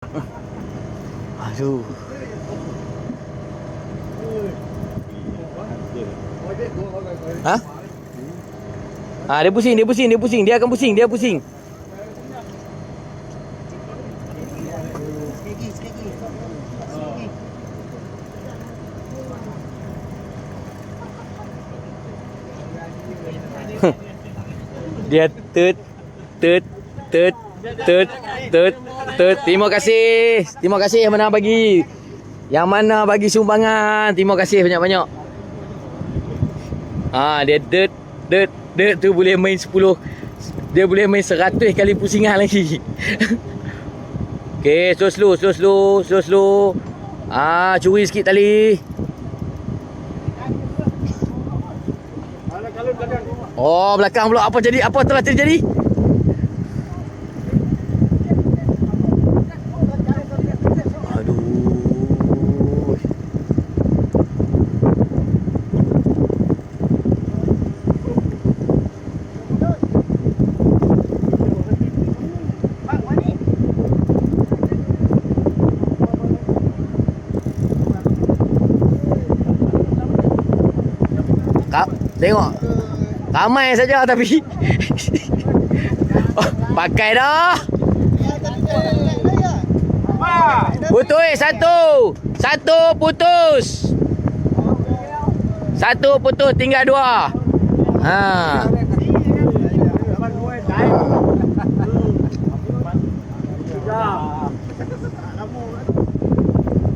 Aduh. Ha? Ah, dia pusing. Dia akan pusing, dia pusing. Dia tut. Terima kasih yang mana bagi. Yang mana bagi sumbangan. Terima kasih banyak-banyak. Dia det tu boleh main 10. Dia boleh main 100 kali pusingan lagi. Okey, slow. Curi sikit tali. Oh, belakang pula. Apa telah terjadi? Tengok. Ramai saja tapi pakai dah. Putus satu. Satu putus tinggal 2.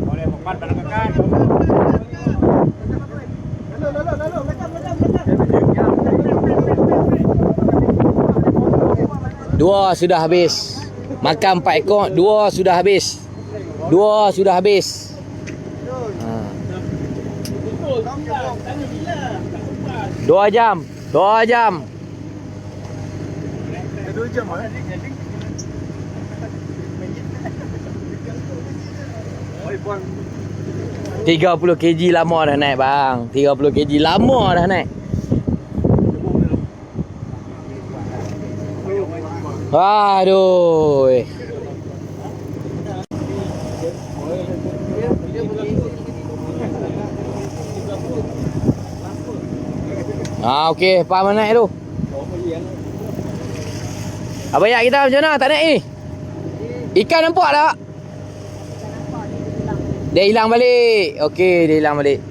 Boleh mempan belakang. Dua sudah habis. Makan 4 ekor, 2 sudah habis. 2 jam. 2 jam. 30 kg lama dah naik bang. 30 kg lama dah naik. Aduh. Okey, faham naik tu. Abang yak kita macam mana? Tak naik ni? Ikan nampak tak? Dia hilang balik. Okey, dia hilang balik.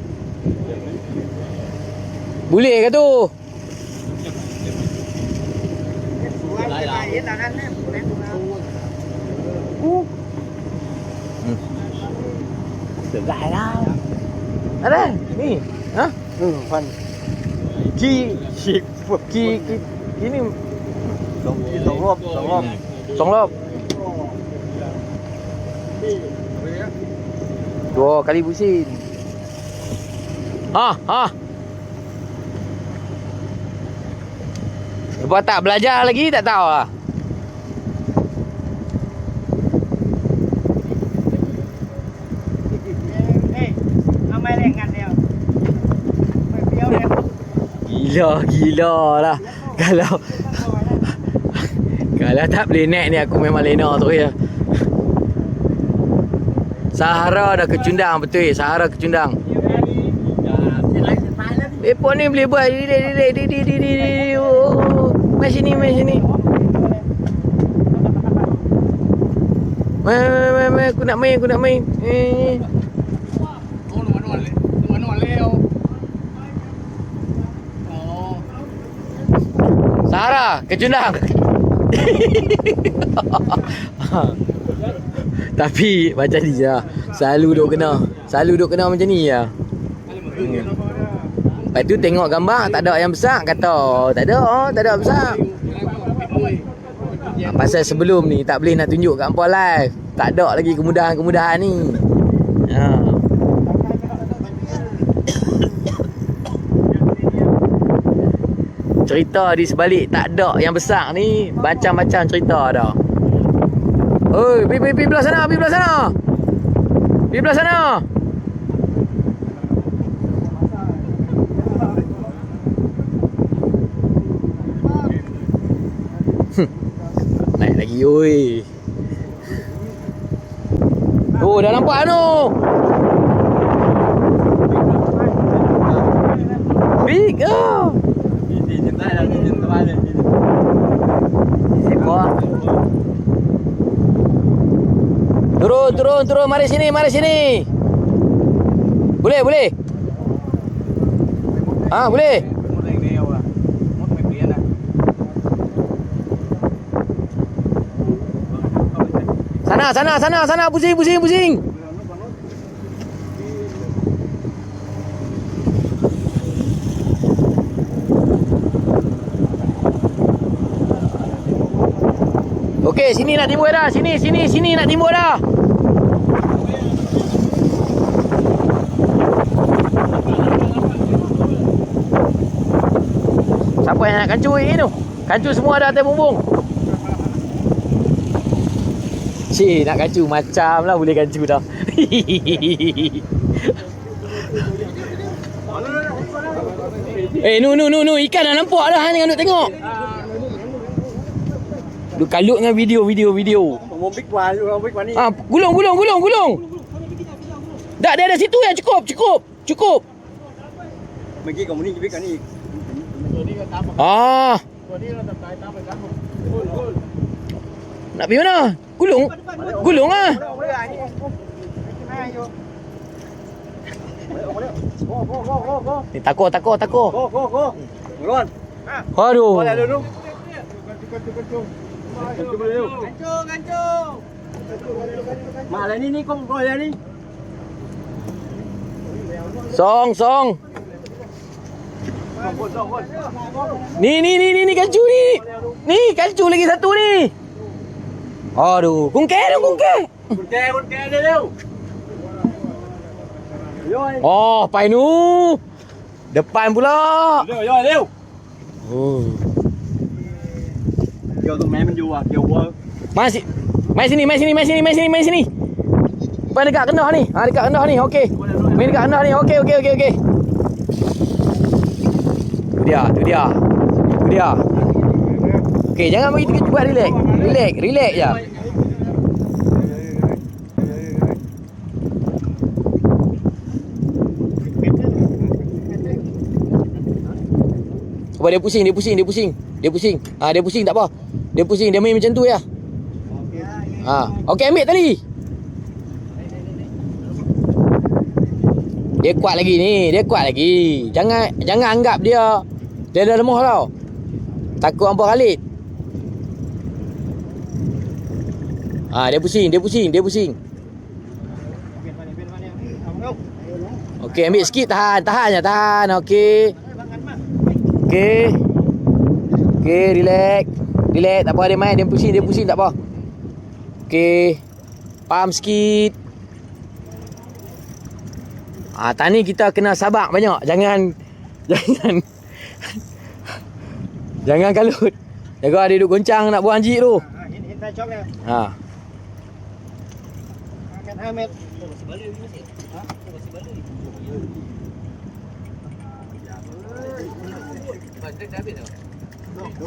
Boleh ke tu? Serai lah. Ada? Ni? Ha? Fan. Ki ni Songlop. 2 kali pusing. Lepas tak belajar lagi tak tahu lah. Gila lah. Kalau tak boleh naik ni aku memang lena tu ya. Sahara dah kecundang betul. Sahara kecundang. Lepon ni boleh buat Mai sini. Mai, aku nak main. Sahara kecundang. Tapi macam ni je. Selalu duk kena macam ni je. Lepas tu tengok gambar tak ada yang besar, kata tak ada besar. Pasal sebelum ni tak boleh nak tunjuk kat hampa live. Tak ada lagi kemudahan-kemudahan ni. Cerita di sebalik tak ada yang besar ni macam-macam cerita dah. Oi, pergi belah sana. Pergi belah sana. Naik lagi oi. Oh, dah nampak tu. Big ah. Sepak. Turun. Mari sini. Boleh. Ah, boleh. Sana. Pusing. Okey, sini nak timbul dah. Sini nak timbul dah. Siapa yang nak kancur ni tu? Kancur semua dah atas bumbung. Cik, nak kancur macam lah boleh kancur dah. No. Ikan dah nampak dah. Jangan duk tengok. Duk kalut dengan video. Ah, gulung. Dah ada situ ya, cukup. Bagi kamu ni ikan ni. Ah. Nak pergi mana? Gulung ah. Ni takut. Go. Buruan. Aduh. Kancur. Mak lah ni kau lah ni. Song. Ni kancur ni. Ni kancur lagi satu ni. Aduh, kungkeh. Kungkeh dia leu. Oh, painu. Depan pula. Leu. Oh. Kêu tụi mẹ mình dù à, kêu qua. Mai sini. Pai dekat kendah ni. Dekat kendah ni. Okey. Main dekat kendah ni. Okey. Tu dia. Okey, jangan bagi kita buat relax je. Apa dia pusing. Ah, dia pusing tak apa. Dia main macam tu ya. Okey, ambil tali. Dia kuat lagi. Jangan anggap dia dah lemah tau. Takut hampa Khalid. Dia pusing. Okey, ambil sikit, tahan. Okey, relax. Tak apa, dia main, dia pusing tak apa. Okey. Pam sikit. Tani kita kena sabar banyak. Jangan kalut. Jaga dia duduk goncang nak buang anjing tu. Ini cok ya. Makan Hamid.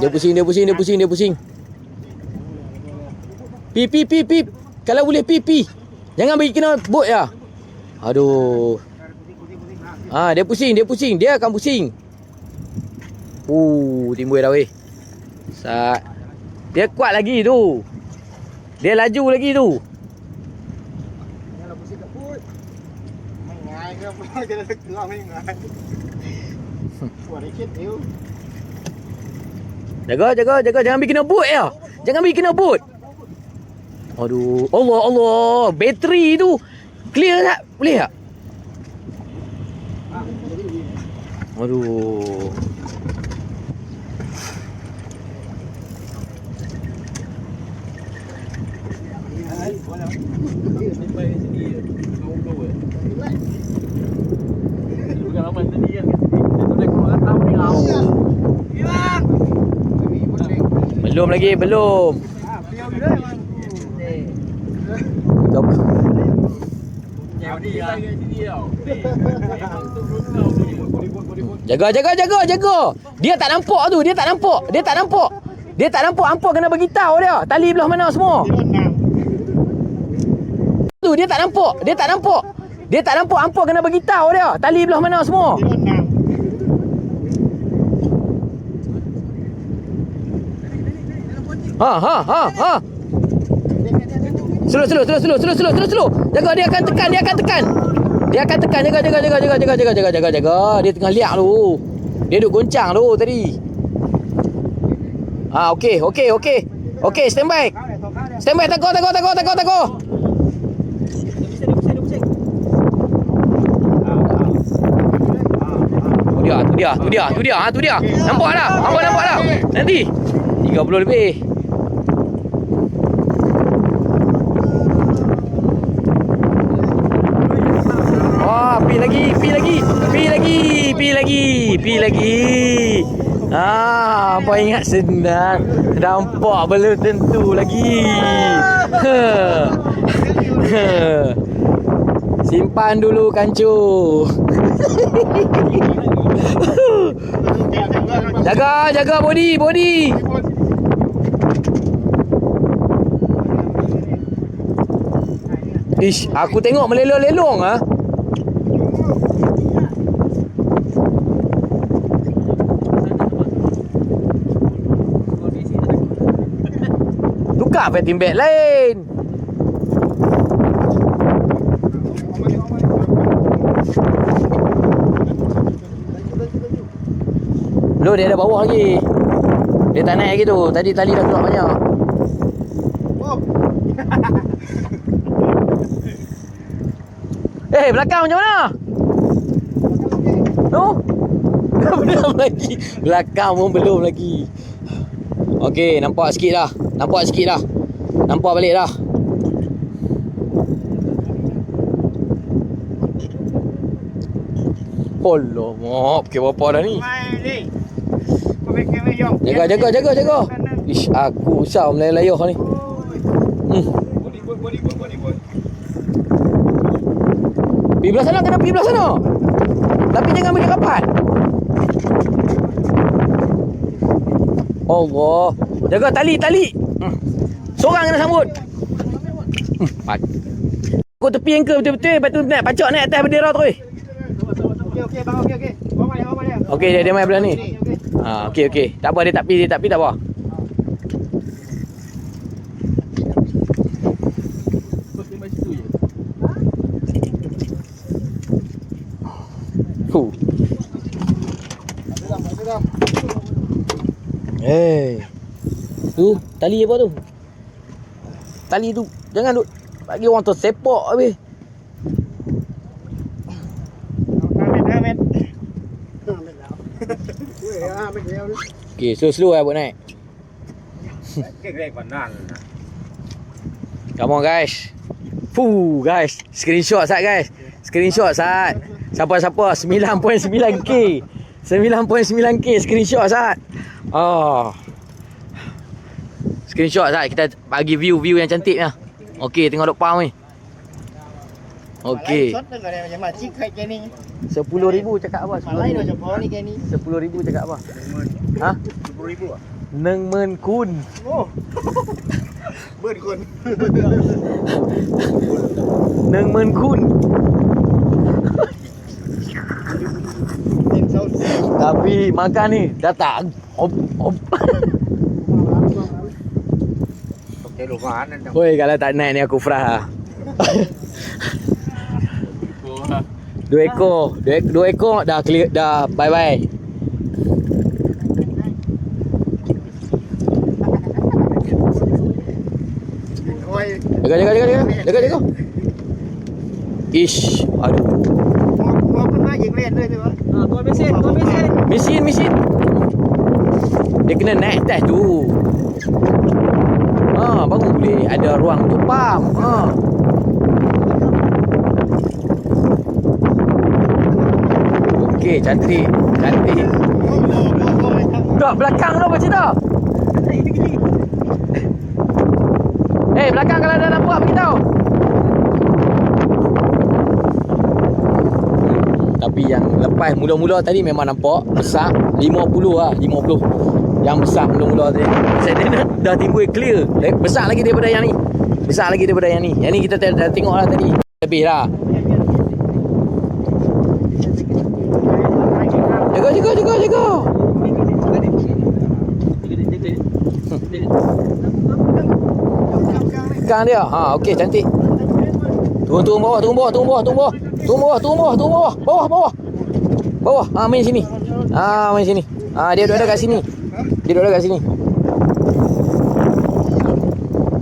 Dia pusing. Pip. Kalau boleh pip. Jangan bagi kena bot ya. Aduh. Dia pusing. Dia akan pusing. Timbul dah weh. Dia kuat lagi tu. Dia laju lagi tu. Janganlah pusing kat put. Main ngai ke apa? Kita keluar main ngai. Buat rekit tu. Jaga. Jangan bagi kena bot ya. Aduh. Allah. Bateri tu. Clear tak? Boleh tak? Aduh. Belum lagi. Jaga. Dia tak nampak tu. Dia tak nampak. Hampa kena beritahu dia. Tali belah mana semua. tu dia tak nampak. Dia tak nampak. Dia tak nampak hampa kena beritahu dia. Tali belah mana semua. Dia enam. Ha. Slow. Jaga, dia akan tekan. Jaga. Dia tengah liak tu. Dia duk goncang tu tadi. Okey. Okey, stand by. Stand by, takut. Tu dia. Nampak dah. Nanti 30 lebih. Pi lagi. Apa ingat senang. Nampak belum tentu lagi. Simpan dulu kancu. Jaga body. Ish, aku tengok melelong-lelong ah. Tukar fighting bag lain. Belum, dia ada bawah lagi. Dia tak naik lagi tu. Tadi tali dah keluar banyak. Belakang macam mana? Tu? Belum lagi. Belakang pun belum lagi. Okey, nampak sikit dah. Nampak balik dah. Allah, maaf ke bapa dah ni. Jaga. Ish, aku usah melayah ni. Pergi belah sana, kena pergi belah sana. Tapi jangan ambil rapat. Allah. Jaga tali. Seorang kena sambut. Aku tepi anchor betul-betul. Lepas tu nak pacak naik atas bendera terus. Okey, bang. Bawa dia. Okey, dia mai belah ni. Okey. Tak apa, dia tak pi tak apa. Tu, tali apa tu? Tali tu jangan duk bagi orang tu sepak habis. Amet. Okey, slow buat naik. Come on guys. Guys, screenshot sat guys. Siapa 9.9k. 9.9k screenshot sat. Screenshot sat, kita bagi view yang cantik lah. Okey, tengok dok pam ni. Okey. 10,000 cakap apa? 10,000 cakap apa? Ha? 10,000 ah. 10,000 kun. Oh. Ber kun. 10,000 kun. Tapi makan ni datang. Hop. Woi, kalau tak naik ni aku frah. 2 ekor dah clear dah, bye. Jaga. Ish, aduh. Mesin. Dia kena naik atas tu. Baru boleh ada ruang untuk pam. Okey, cantik. Tak, belakang tu apa cerita? Belakang kalau ada nampak beritahu. Tapi yang lepas mula-mula tadi memang nampak besar 50 lah, 50. Yang besar mula-mula tadi. Saya dah timbul clear. Besar lagi daripada yang ni. Besar lagi daripada yang ni. Yang ni kita dah tengok lah tadi. Lebih lah. Jaga. Pegang dia. Ha, okey, cantik. Turun bawah. Bawah. Ha, main sini. Ha, dia duduk kat sini.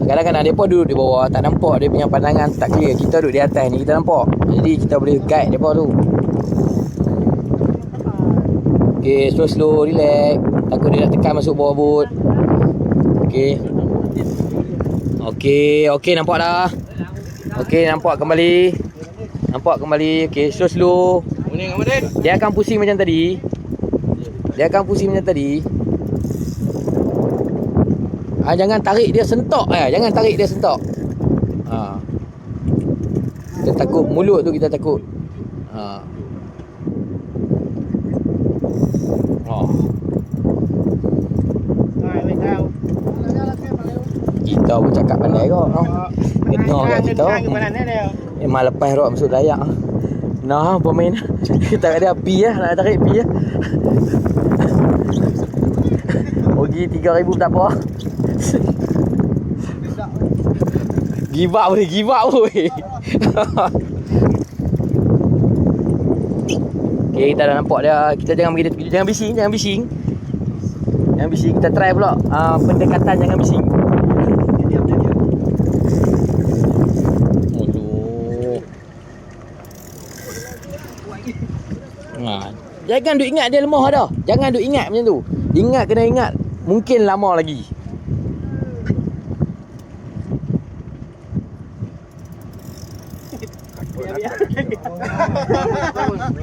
Kadang-kadang dia pun duduk di bawah, tak nampak dia punya pandangan tak clear. Kita duduk di atas ni, kita nampak. Jadi kita boleh guide depa tu. Okey, slow, relax. Takut dia nak tekan masuk bawah bot. Okey, nampak dah. Okey, nampak kembali. Okey, slow. Dia akan pusing macam tadi. Jangan tarik dia sentok. Kita takut mulut tu, kita takut. Kita pun cakap pandai kau. Kena kat kita. Memang lepas rot masuk dayak. Nah, pemain. Kita ada api lah. Nak tarik api lah. Rugi 3,000 tak apa. Give up boleh. Okay, kita dah nampak dia. Kita jangan bagi dia terkejut. Jangan bising. Kita try pula pendekatan jangan bising. Jangan duk ingat dia lemah dah. Jangan duk ingat macam tu. Kena ingat. Mungkin lama lagi.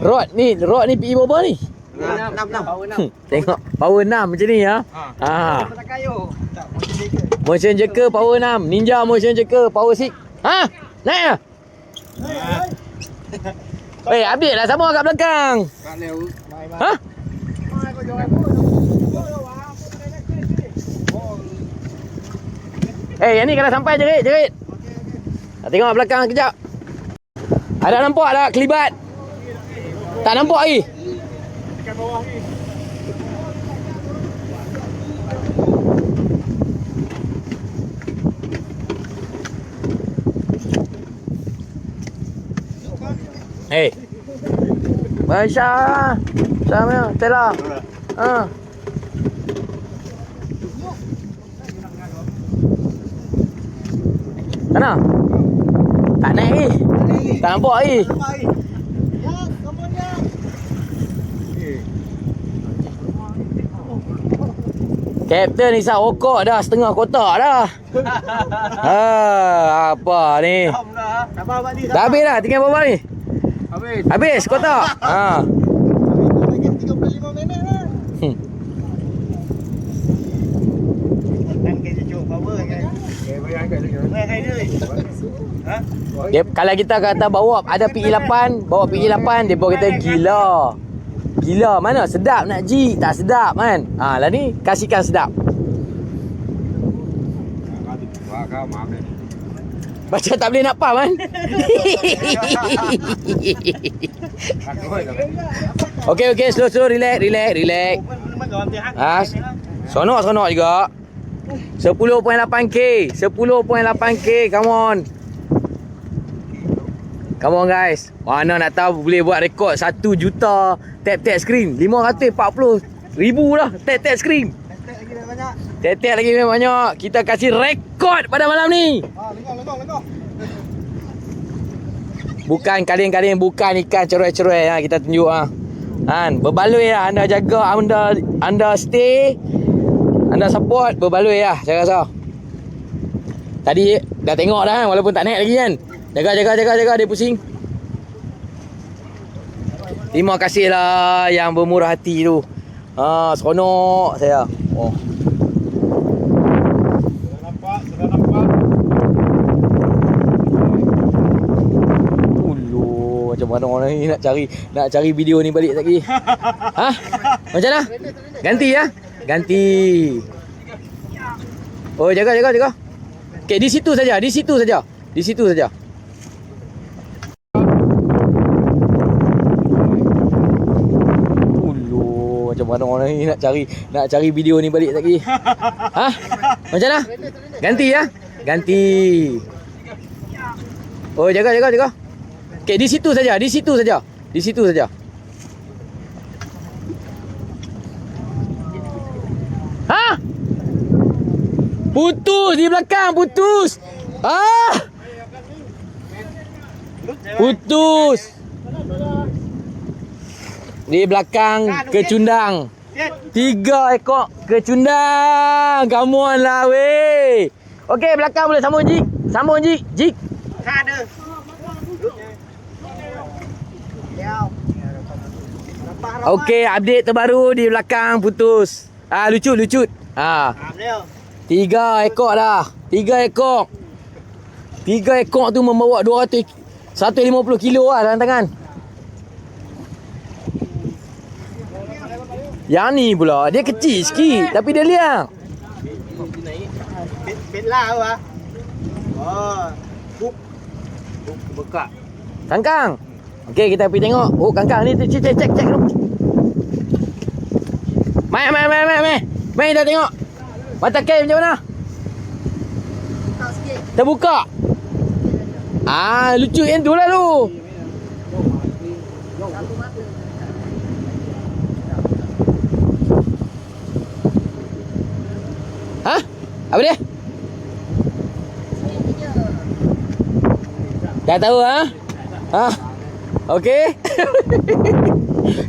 Rod ni PE berapa ni? 6. Tengok power 6 macam ni ya. Motion Jacker power 6. Ninja Motion Jacker power 6. Naik ah. Habis dah sama kat belakang. Yang ni kena sampai jerit. Tengok belakang kejap. Ada nampak tak kelibat? Tak nampak lagi. Dekat bawah ni. Masya sama Tela. Sana. Tak naik ni. Tak nampak ni. Kapten Isap okok dah setengah kotak dah. Apa ni? Dah habis dah. Tinggal berapa ni? Habis kotak. Kalau kita kata bawa ada PE8, dia bawa kita gila. Mana sedap nak G, tak sedap kan. Lah ni kasihkan sedap. Baca tak boleh nak pam kan. Okey, slow, relax. Sonok juga. 10.8k, come on guys. Mana nak tahu boleh buat rekod 1 juta tap screen, 540,000 lah tap screen. Tap lagi banyak. Kita kasih rekod pada malam ni. Lenggok. Bukan kaling-kaling, bukan ikan cerai-cerai kita tunjuk berbaloi lah. Anda jaga, anda stay, anda support, berbaloi lah saya rasa. Tadi dah tengok dah walaupun tak naik lagi kan. Jaga dia pusing. Terima kasih lah yang bermurah hati tu. Seronok saya. Sudah nampak. Macam mana orang ni nak cari video ni balik lagi. Macam mana? Ganti ya? Ganti. Jaga. Okey, di situ saja, di situ saja. Di situ saja. Ulu, macam mana orang ni nak cari video ni balik lagi. Ha? Macam mana? Ganti ya? Ganti. Oh, jaga. Okey, di situ saja, di situ saja. Di situ saja. Ha? Putus di belakang, putus. Ah! Putus. Di belakang kecundang. 3 ekor kecundang. Come on lah weh. Okey, belakang boleh sambung Jik. Sambung Jik. Jik. Tak ada. Okey, update terbaru di belakang putus. Ah, lucut. Ah. 3 ekor dah. 3 ekor. 3 ekor tu membawa 150 kilo lah dalam tangan. Yang ni pula, dia kecil sikit tapi dia liang. Bela apa? Oh. Buka. Kangkang. Okey, kita pergi tengok. Oh, kangkang ni cek dulu. Mai. Mai kita tengok. Mata kail macam mana? Terbuka. Ah, lucu yang tu lah tu. Ha? Apa dia? Dah tahu ha? Ha? Okey.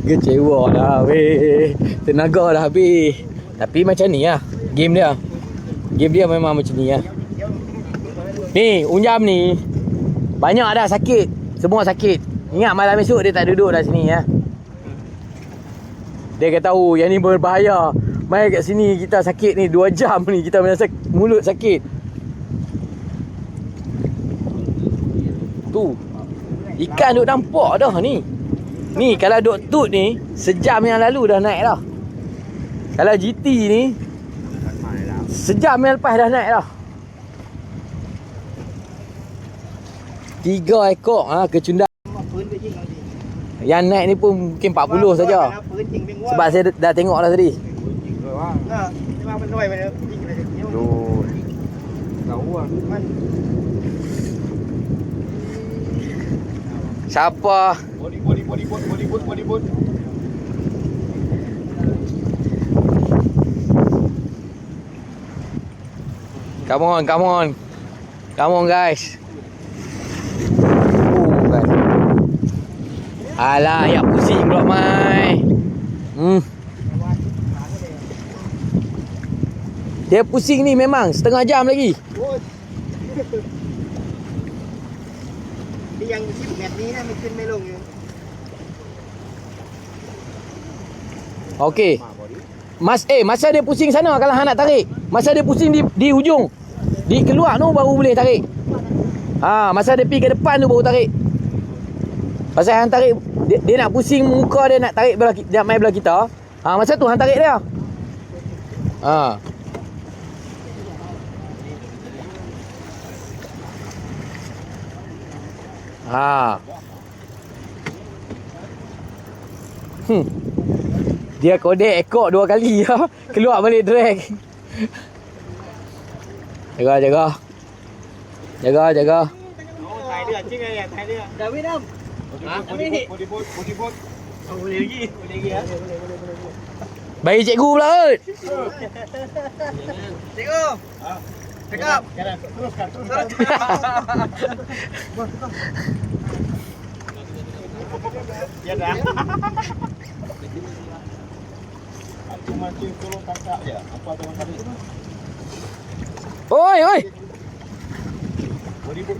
Kecewa dah weh. Tenaga dah habis. Tapi macam ni lah game dia. Game dia memang macam ni lah. Ni, unjam ni banyak dah sakit. Semua sakit. Ingat malam esok dia tak duduk dah sini ya. Dia kata tahu yang ni berbahaya. Mai kat sini kita sakit ni 2 jam ni kita punya mulut sakit. Tu. Ikan duk nampak dah ni. Ni kalau duk tut ni sejam yang lalu dah naik dah. Kalau GT ni sejam yang lepas dah naik dah. 3 ekor kecundang. Yang naik ni pun mungkin 40 saja. Sebab saya dah tengok dah tadi. Siapa? Body boat. Come on guys. Guys. Alah, ya pusing pula mai. Dia pusing ni memang setengah jam lagi. Dia yang chip mat niนะมันขึ้นไม่ลงอยู่ Okey. Masa dia pusing sana kalau hang nak tarik. Masa dia pusing di hujung. Di keluar tu baru boleh tarik. Masa dia pergi ke depan tu baru tarik. Pasal hang tarik dia nak pusing muka dia nak tarik belah dia mai belah kita. Masa tu hang tarik dia. Dia kodek ekor 2 kali ya. Keluar balik drag. Jaga.ถ่ายเดือดจริงไงถ่ายเดือดดาวิดbody boat boleh lagi ya. Bagi cikgu pula oi. Cikgu. Cakap. Teruskan. Ya dah. Aku mancing tolong kakak je. Apa tolong tarik? Oi. Body boat.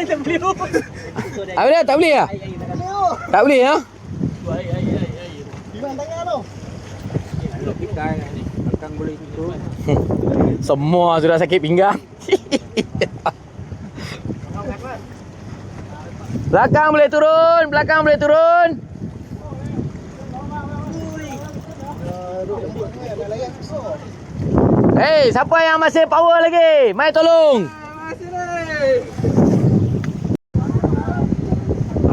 Tak boleh, tak boleh ya? Tak boleh ya? Di mana tangan tu? Belakang boleh tutup. Semua sudah sakit pinggang. Belakang boleh turun. Siapa yang masih power lagi? Mai tolong.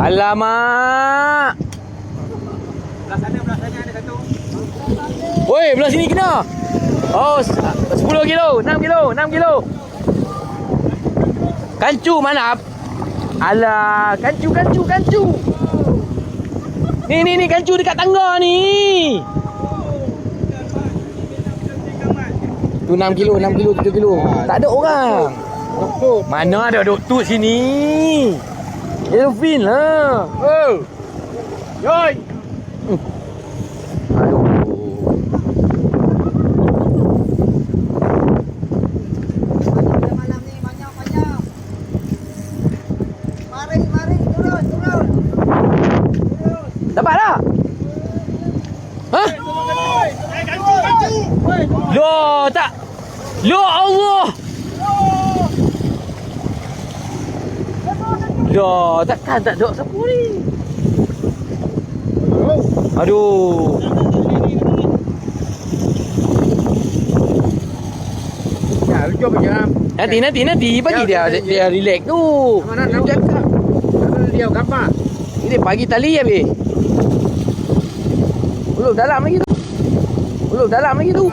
Alamak. Belah sana ada satu. Woi, belah sini kena. Oh, 10 kilo, 6 kilo, 6 kilo. Kancu mana? Alah, kancu. Ni kancu dekat tangga ni. Tu 6 kilo, 7 kilo. Tak ada orang. Mana ada doktor sini? Elvin lah. Oh. Yoi. Aduh. Malam ni banyak. Mari turun. Dapat tak? Hah? Kancu. Loh, tak. Ya Allah. Loh, takkan tak ada siapa ni? Aduh. Ya, lu jom je. Nanti bagi dia relax tu. Mana nak cakap? Dia gambar. Ini pagi tali habis. Belum dalam lagi tu.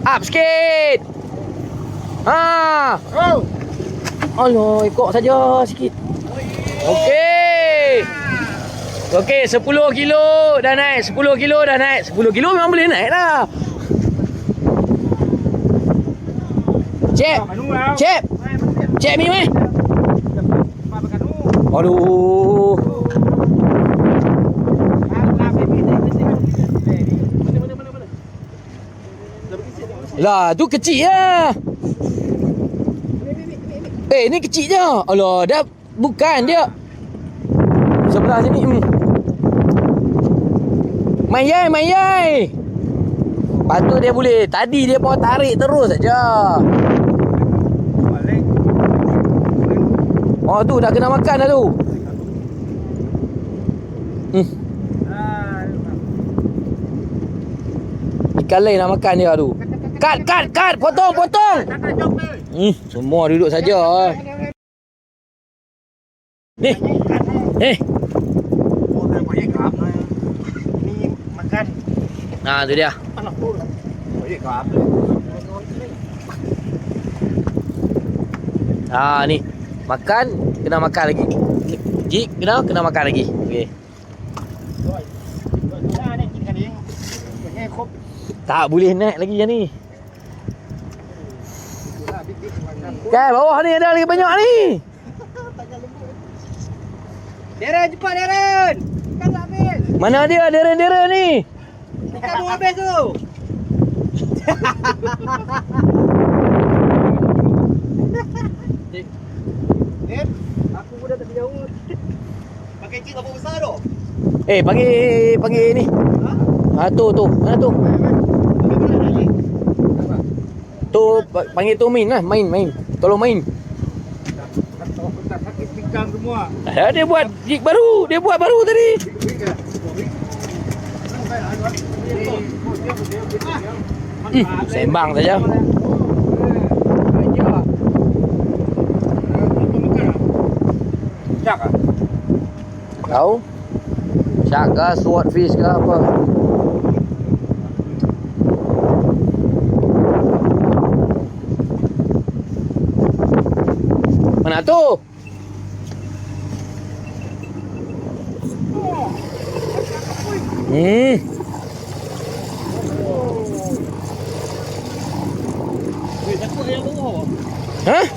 Up sikit. Ha. Oh. Allah, ikut saja sikit. Okey, 10 kilo dah naik. 10 kilo memang boleh naik lah. Cep ni mai. Aduh. Lah, tu kecil lah. Ni kecil je. Alah, dah bukan dia. Sebelah sini. Main yai. Patut dia boleh. Tadi dia bawa tarik terus saja. Oh, tu dah kena makan dah tu. Ikan lain nak makan dia tu. Kat, potong. Semua duduk saja. Ni. Ni makan. Nah, tu dia. Anak tu. Ni. Makan, kena makan lagi. Jik, kena makan lagi. Okey. Tak boleh naik lagi yang ni. Kan bawah ni ada lagi banyak ni. Deren, cepat Deren. Ikan tak habis. Mana dia deren-deren ni? Ikan belum habis tu. Deren, aku pun dah tak jauh. Pakai cik apa besar tu? Panggil ni. Tu. Mana tu? Tu panggil tu main. Tolong main. Sakit pinggang semua. Dia buat jig baru. Dia buat baru tadi. Sembang saja. Syak ah? Tahu? Syak ke, swordfish ke apa? Mana tu? Hah?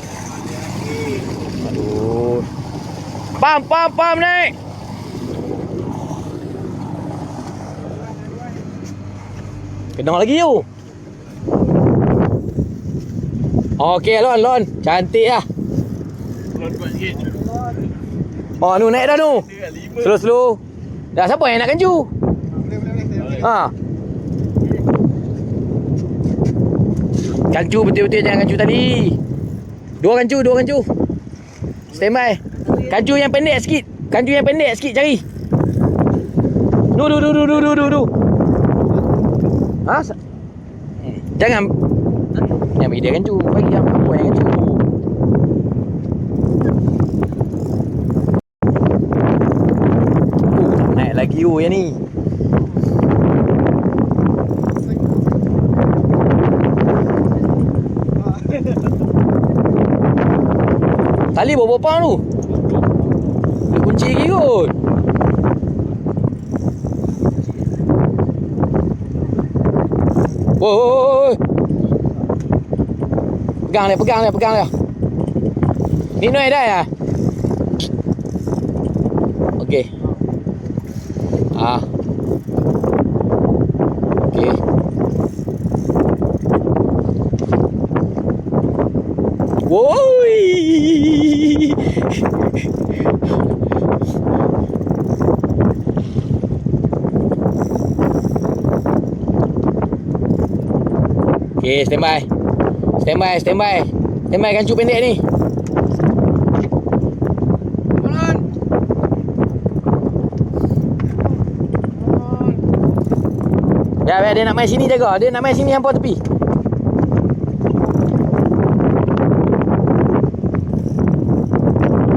Aduh. Pam naik. Kena lagi tu. Okey, Lon. Cantik lah. Oh, nu naik dah nu. Slow. Dah siapa yang nak kancu? Ha. Kancu betul-betul, jangan kancu tadi. Dua kancu. Stand by. Kancu yang pendek sikit cari. Du. Ha? Jangan Yang bagi dia kancu. Bagi yang perempuan yang kancu. Naik lagi yang ni. Tali berapa pound tu? Dia kunci lagi kot. Woi. Pegang dia. Ni Noi dah ya? Okey. Okey. Woi. Okey, standby. Standby kancu pendek ni. Turun. Biar dia nak main sini jaga. Dia nak main sini hampa tepi.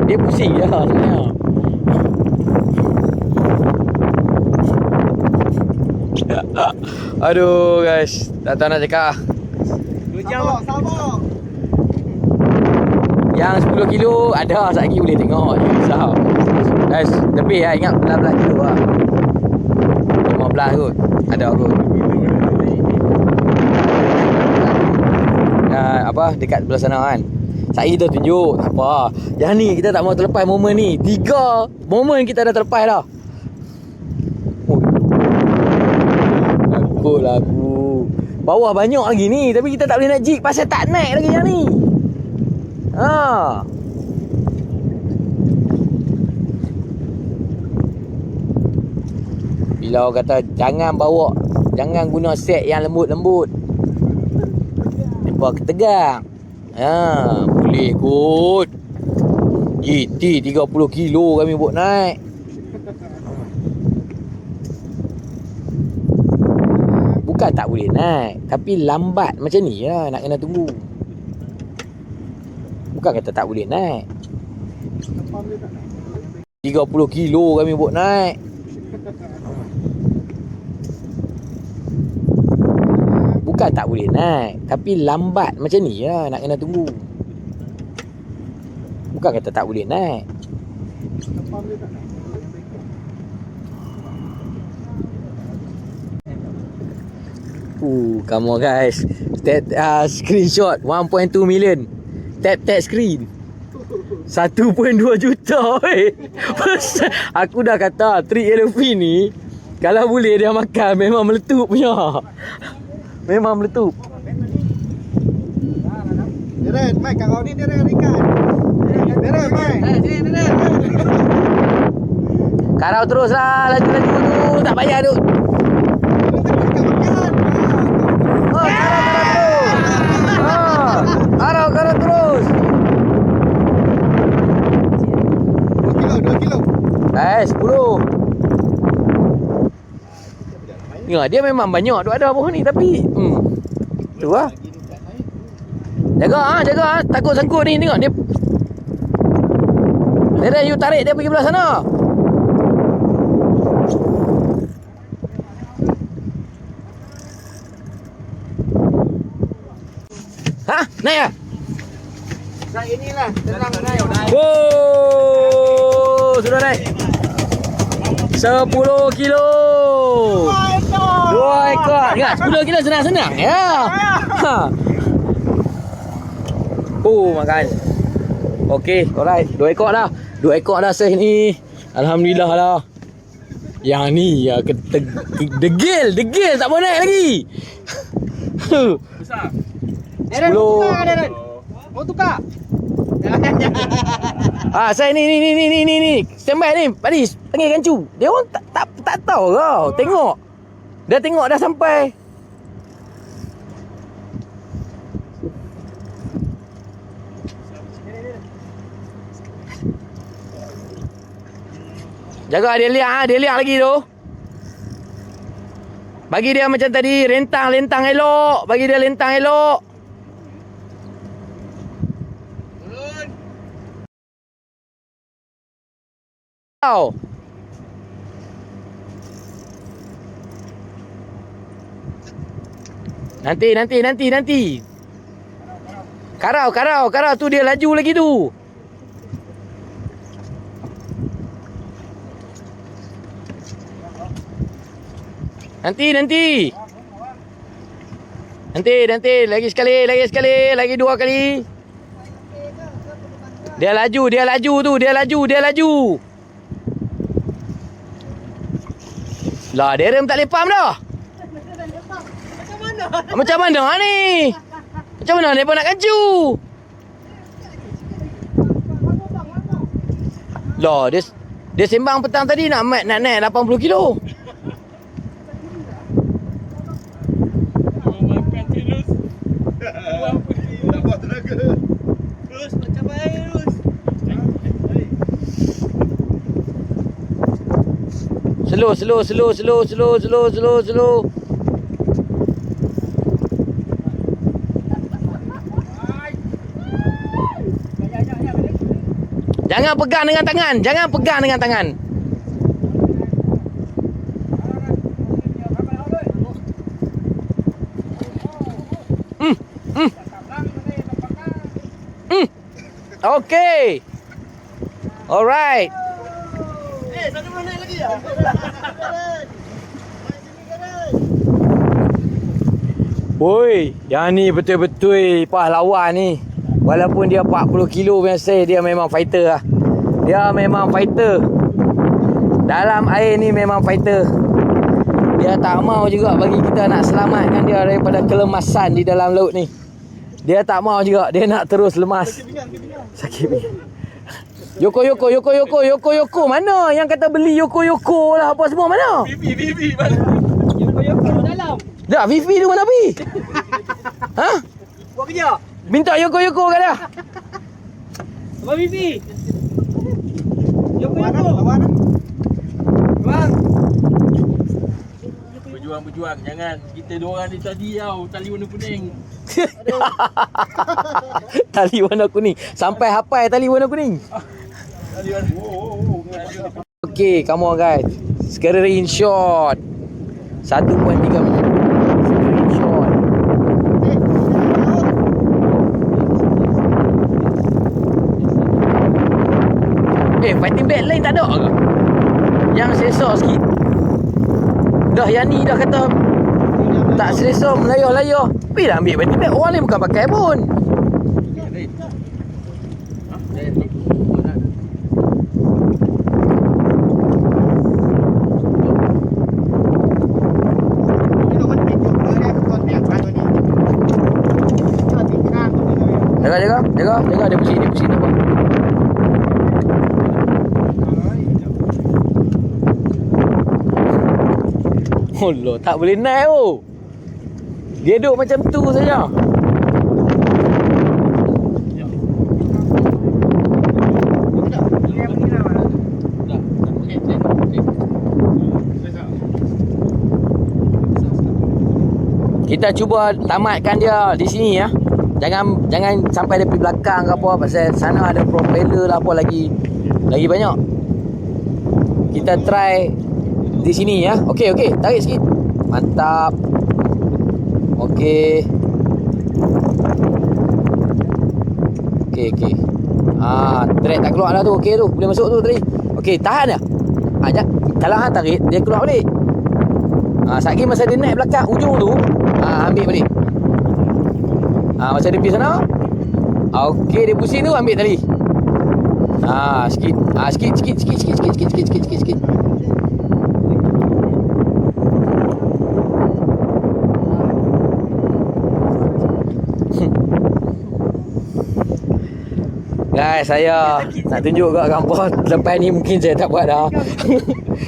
Dia pusing je sebenarnya. Aduh guys, tak tahu nak cakap. 2 jam. Sabar. Yang 10 kilo ada sat lagi boleh tengok. Susah. Guys, lebih lah, ingat 15 kilo lah. 15 kot. Ada kot. Dekat belah sana kan. Saya kita tunjuk. Tak apa. Yang ni kita tak mau terlepas momen ni. 3 momen kita dah terlepas dah. Takutlah aku. Bawah banyak lagi ni. Tapi kita tak boleh nak jig. Pasal tak naik lagi yang ni. Bila orang kata jangan guna set yang lembut-lembut. Nampak ketegang. Boleh kot. GT 30 kilo kami buat naik. Bukan tak boleh naik, tapi lambat macam ni lah, nak kena tunggu. Bukan kata tak boleh naik. 30 kilo kami buat naik. Bukan tak boleh naik, tapi lambat macam ni lah, nak kena tunggu. Bukan kata tak boleh naik. Come on guys. Screenshot 1.2 million. Tap screen 1.2 juta. Aku dah kata trick Elfie ni, kalau boleh dia makan memang meletup punya. Memang meletup. Deren, mai kau ni Deren ikan. Deren, mai. Deren. Karau terus lah, laju tu, tak payah duk. Karau terus. 2 kilo. 10. Ya, dia memang banyak duk ada bawah ni tapi tu lah. Jaga takut sangkut ni, tengok dia. Deren, you tarik dia pergi belah sana. Naik lah. Naik inilah, tenang naik. Wow, sudah naik 10 kilo. 2 ekor. Ingat 10 kilo senang-senang ya. Makan. Okey, alright. 2 ekor dah. 2 ekor dah seh ni. Alhamdulillah lah. Yang ni ya degil tak boleh naik lagi. Besar. 10. Mau tukar? Saya ni. Standby ni. Paris, panggil kancu. Dia orang tak tahu kau. Tengok. Dah tengok dah sampai. Jaga dia lihat lagi tu. Bagi dia macam tadi, lentang elok. Bagi dia lentang elok. Karau. Nanti. Karau tu dia laju lagi tu. Nanti. Lagi sekali, lagi 2 kali. Dia laju tu, dia laju. Lah, dia rem tak lepam dah. Macam mana ni? Macam mana dia pun nak kaju? Lah, dia sembang petang tadi nak naik 80 kilo. Tak buat tenaga. Terus macam air terus. Slow. Jangan pegang dengan tangan. Okay. Alright. Satu belum naik lagi ya? Woi, yang ni betul-betul pahlawan ni. Walaupun dia 40 kilo biasa, dia memang fighter lah. Dia memang fighter. Dalam air ni memang fighter. Dia tak mau juga bagi kita nak selamatkan dia daripada kelemasan di dalam laut ni. Dia tak mau juga, dia nak terus lemas. Sakit pinggang. Yoko mana? Yang kata beli Yoko lah apa semua mana? Vivi mana? Yoko dalam. Dah, Vivi tu mana pergi? Ha? Buat kerja. Minta Yoko kan dah? Abang Vivi. Yoko. Lawan. Bang. Berjuang jangan kita dua orang ni tadi tau tali warna kuning. Tali warna kuning. Sampai hafal tali warna kuning. Tali warna. Okay, come on guys. Screenshot 1.3 minit. Screenshot. Fighting back lain tak ada ke? Yang sensor sikit. Dah yang ni dah kata tak selesa melayah-layah. Tapi dah ambil fighting back. Orang ni bukan pakai pun. Jaga dia pusing nampak. Allah, tak boleh naik oh. Dia duduk macam tu saja. Kita cuba tamatkan dia di sini ya. Jangan sampai dia pergi belakang ke apa, pasal sana ada propeller lah apa lagi banyak. Kita try di sini ya. Okey, tarik sikit. Mantap. Okey. Track tak keluar lah tu. Okey tu, boleh masuk tu tadi. Okey, tahan je. Kalau hang tarik, dia keluar balik. Satgi masa dia naik belakang ujung tu, ambil balik. Macam dia pergi sana. Okey, dia pusing tu, ambil tali. Sikit. Sikit. Guys, saya nak tunjuk kat kampung. Lepas ni mungkin saya tak buat dah.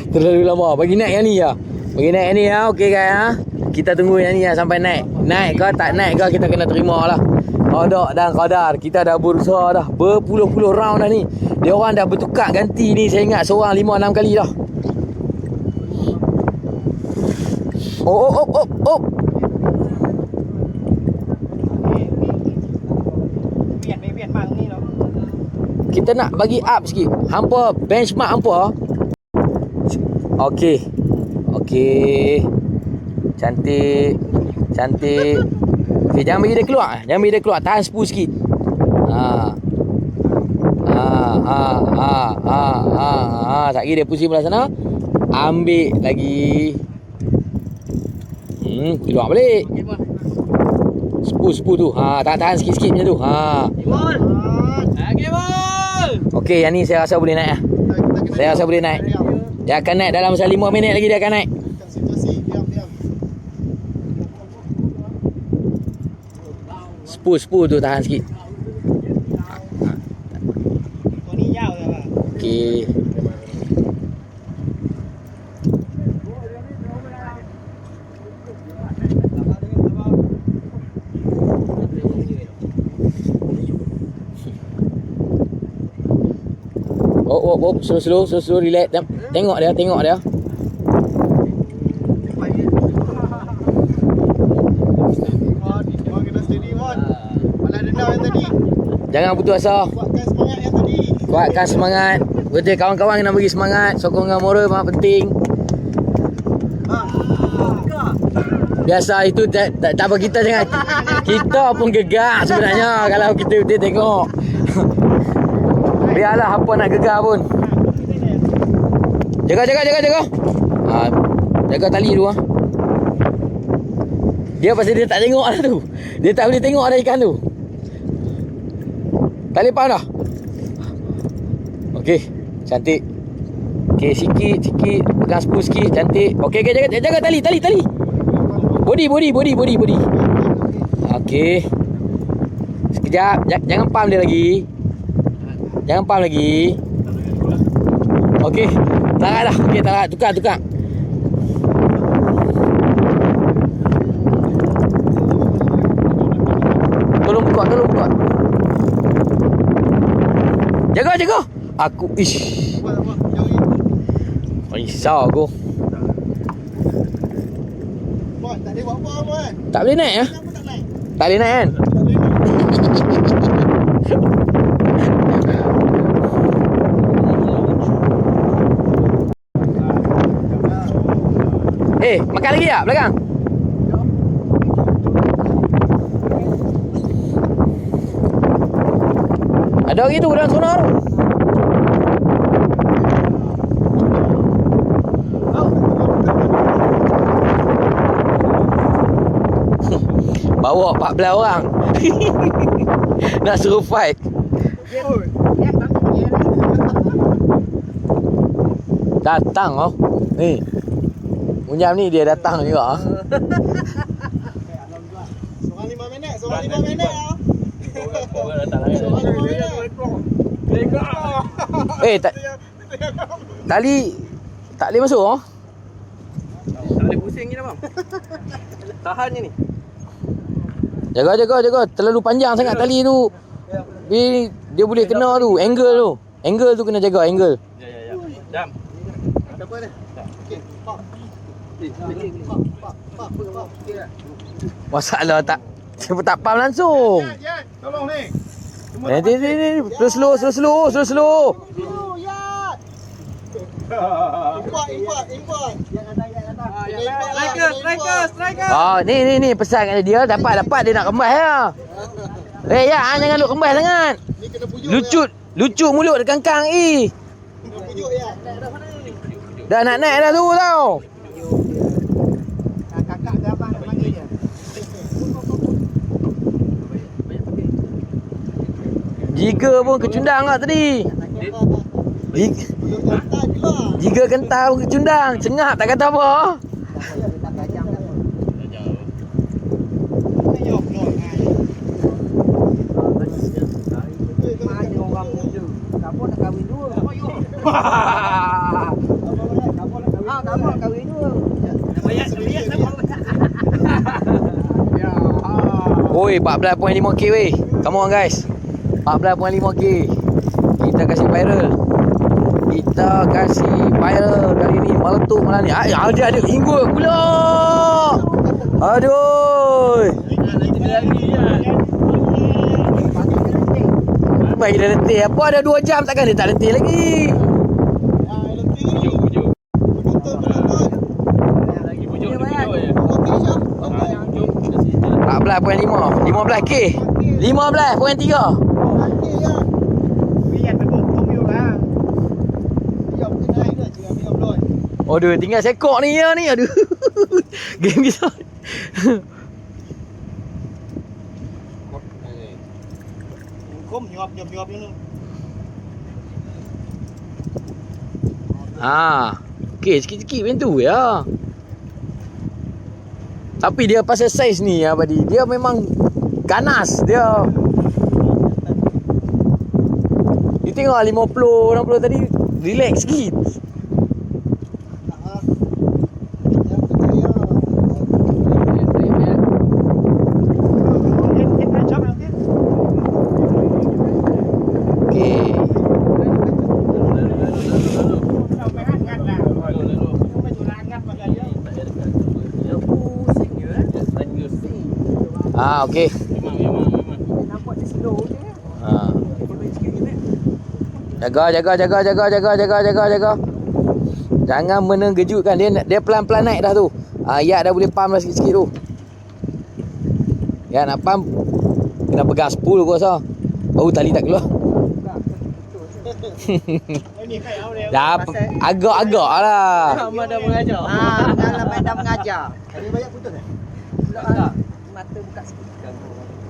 Terlalu lama. Bagi naik yang ni ya. Okey guys ha. Kita tunggu yang ni sampai naik. Naik ke tak naik ke kita kena terima lah. Qada dan qadar. Kita dah berusaha dah. Berpuluh-puluh round dah ni. Dia orang dah bertukar ganti ni. Saya ingat seorang 5-6 kali dah. Oh. Bian mang ni tau. Kita nak bagi up sikit. Hampa benchmark hampa Okey. Okey. Cantik. Cantik. Okey, jangan bagi dia keluar. Jangan bagi dia keluar. Tahan spool sikit. Tak lagi dia pusing belah sana. Ambil lagi. Keluar balik. Spool tu. Tahan sikit-sikit macam tu. Bol. Lagi bol. Okey, yang ni saya rasa boleh naik lah. Saya rasa boleh naik. Dia akan naik dalam masa 5 minit lagi dia akan naik. Situasi, diam. Spool tu tahan sikit. Kau ni jauh dah bang. Okey. Slow, relax. Tengok dia. Kau kena steady Mon. Malah dendam yang tadi. Jangan putus asa. Kuatkan semangat yang tadi. Kuatkan semangat. Betul, kawan-kawan kena bagi semangat. Sokongan moral memang penting. Biasa itu tak apa, kita jangan. Kita pun gegar sebenarnya kalau kita betul tengok. Biarlah apa nak gegar pun. Jaga. Jaga tali dulu . Dia pasal dia tak tengok lah tu. Dia tak boleh tengok ada ikan tu. Tak lepas dah. Okey, cantik. Okey, sikit. Pegang spool sikit, cantik. Okey, jaga tali. Body. Okey. Sekejap, jangan pam dia lagi. Okey, tarik dah. Okey, tarik. Tukar. Tolong buka. Jaga. Aku risau aku. Mon, tak boleh buat apa Mon. Tak boleh naik ya? Kenapa tak naik? Tak boleh naik kan? Tak boleh naik. Makan lagi tak belakang? Ada lagi tu dalam sonar tu. Bawa 14 orang. Nak suruh fight. Datang oh. Ni. Munyam ni dia datang juga ah. Seorang 5 minit ah. Orang datang lagi. Seorang 5 minit. Tali tak boleh masuk oh. Tak boleh pusing ni dah bang. Tahan je ni. Jaga. Terlalu panjang sangat tali tu. Dia boleh kena tu. Angle tu kena jaga angle. Ya. Jam. Apa ni? Okey, pak. Masalah tak faham langsung. Yan, tolong ni. Ni. Slow. Import. Striker. Ni pesan kat dia dapat dia nak kembas ya. Jangan lu kembas sangat. Ni kena pujuk. Lucu mulut dia kangkang Kena pujuk ya. Dah nak naik dah tu tau. Kakak ke abang nak panggil dia. Jiga pun kecundang lah tadi. Jiga kental pun kecundang. Cengap tak kata apa. Oi, 14.5k weh. Come on guys. 14.5k. Kita kasih viral kali ni. Meletup malam ni. Ada hingga pula. Aduh. Baik dah letih. Apa ada 2 jam takkan dia tak letih lagi. Pujuk. 15.5. 15K. 15.3. Okey ya. Biar tebuk komio lah. Biar kena air dah jangan biar bloi. Aduh, tinggal sekok ni ya ni. Aduh. Game kita. Kom nyuap ni. Okey, sikit-sikit macam tu ya. Tapi dia pasal saiz ni Abadi, dia memang ganas dia. Dia tengok 50, 60 tadi relax sikit. Okey. Okey. Nampak dia slow je. Jaga. Jangan menengejutkan dia pelan-pelan naik dah tu. Ya dah boleh pump dah sikit-sikit tu. Ya nak pump kena pegang spool aku rasa. Baru tali tak keluar. Dah agak-agak lah. Mak dah mengajar. Dalam dah mengajar. Ada banyak putus eh? Tak. Mata buka sikit.